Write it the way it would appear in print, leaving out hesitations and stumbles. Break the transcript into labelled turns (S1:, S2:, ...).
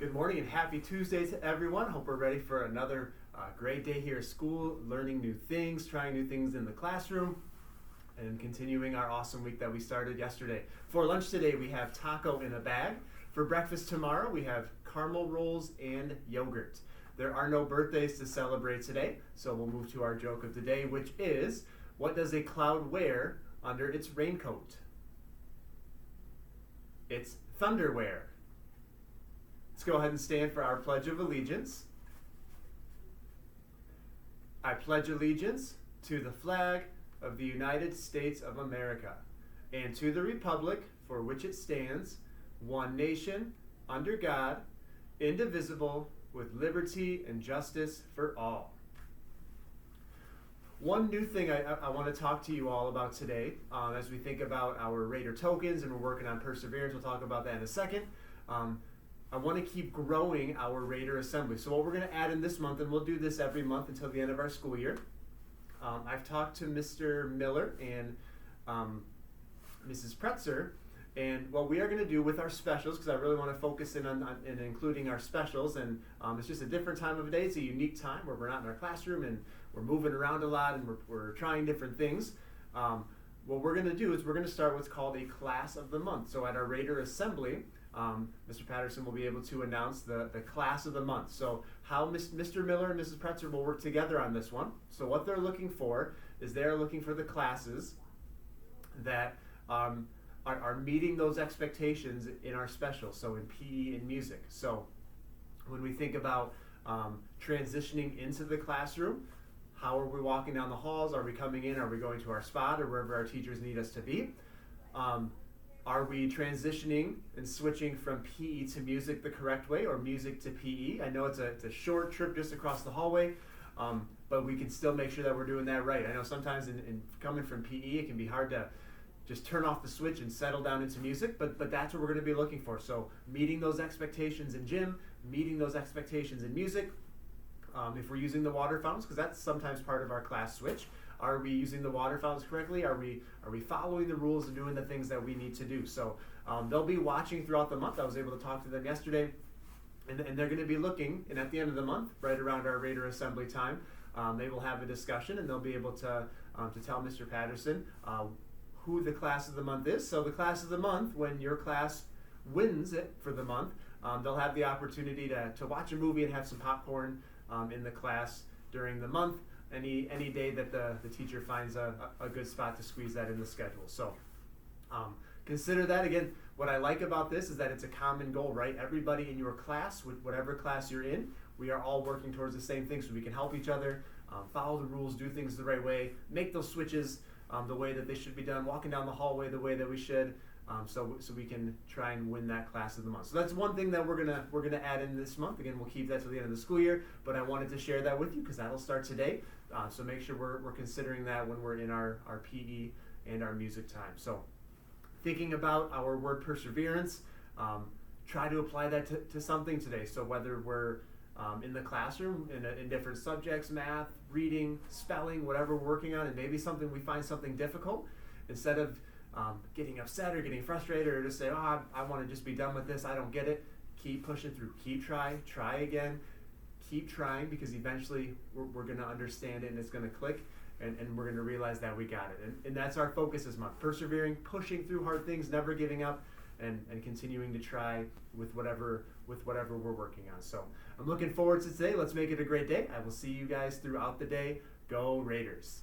S1: Good morning and happy Tuesday to everyone. Hope we're ready for another great day here at school, learning new things, trying new things in the classroom, and continuing our awesome week that we started yesterday. For lunch today, we have taco in a bag. For breakfast tomorrow, we have caramel rolls and yogurt. There are no birthdays to celebrate today, so we'll move to our joke of the day, which is, what does a cloud wear under its raincoat? It's thunderwear. Let's go ahead and stand for our Pledge of Allegiance. I pledge allegiance to the flag of the United States of America and to the republic for which it stands, one nation, under God, indivisible, with liberty and justice for all. One new thing I want to talk to you all about today, as we think about our Raider tokens and we're working on perseverance, we'll talk about that in a second. I want to keep growing our Raider Assembly. So what we're going to add in this month, and we'll do this every month until the end of our school year, I've talked to Mr. Miller and Mrs. Pretzer, and what we are going to do with our specials, because I really want to focus in on including our specials, and it's just a different time of day. It's a unique time where we're not in our classroom and we're moving around a lot and we're trying different things. What we're going to do is we're going to start what's called a class of the month. So at our Raider Assembly, Mr. Patterson will be able to announce the class of the month. So how Mr. Miller and Mrs. Pretzer will work together on this one. So what they're looking for is they're looking for the classes that are meeting those expectations in our specials, so in PE and music. So when we think about transitioning into the classroom, how are we walking down the halls? Are we coming in? Are we going to our spot or wherever our teachers need us to be? Are we transitioning and switching from PE to music the correct way or music to PE? I know it's a short trip just across the hallway, but we can still make sure that we're doing that right. I know sometimes in coming from PE, it can be hard to just turn off the switch and settle down into music, but that's what we're going to be looking for. So meeting those expectations in gym, meeting those expectations in music. If we're using the water fountains, because that's sometimes part of our class switch. Are we using the water fountains correctly? Are we following the rules and doing the things that we need to do? So they'll be watching throughout the month. I was able to talk to them yesterday, and they're going to be looking, and at the end of the month, right around our Raider Assembly time, they will have a discussion, and they'll be able to tell Mr. Patterson who the class of the month is. So the class of the month, when your class wins it for the month, they'll have the opportunity to watch a movie and have some popcorn in the class during the month. Any day that the teacher finds a good spot to squeeze that in the schedule. So consider that. Again, what I like about this is that it's a common goal, right? Everybody in your class, whatever class you're in, we are all working towards the same thing, so we can help each other, follow the rules, do things the right way, make those switches the way that they should be done, walking down the hallway the way that we should, so we can try and win that class of the month. So that's one thing that we're gonna add in this month. Again, we'll keep that till the end of the school year, but I wanted to share that with you because that'll start today. So make sure we're considering that when we're in our PE and our music time. So thinking about our word perseverance, try to apply that to something today. So whether we're in the classroom in different subjects, math, reading, spelling, whatever we're working on, and maybe something we find something difficult, instead of getting upset or getting frustrated or just say, oh, I want to just be done with this, I don't get it, keep pushing through, try again, keep trying, because eventually we're going to understand it and it's going to click, and we're going to realize that we got it. And that's our focus this month, persevering, pushing through hard things, never giving up, and continuing to try with whatever we're working on. So I'm looking forward to today. Let's make it a great day. I will see you guys throughout the day. Go Raiders.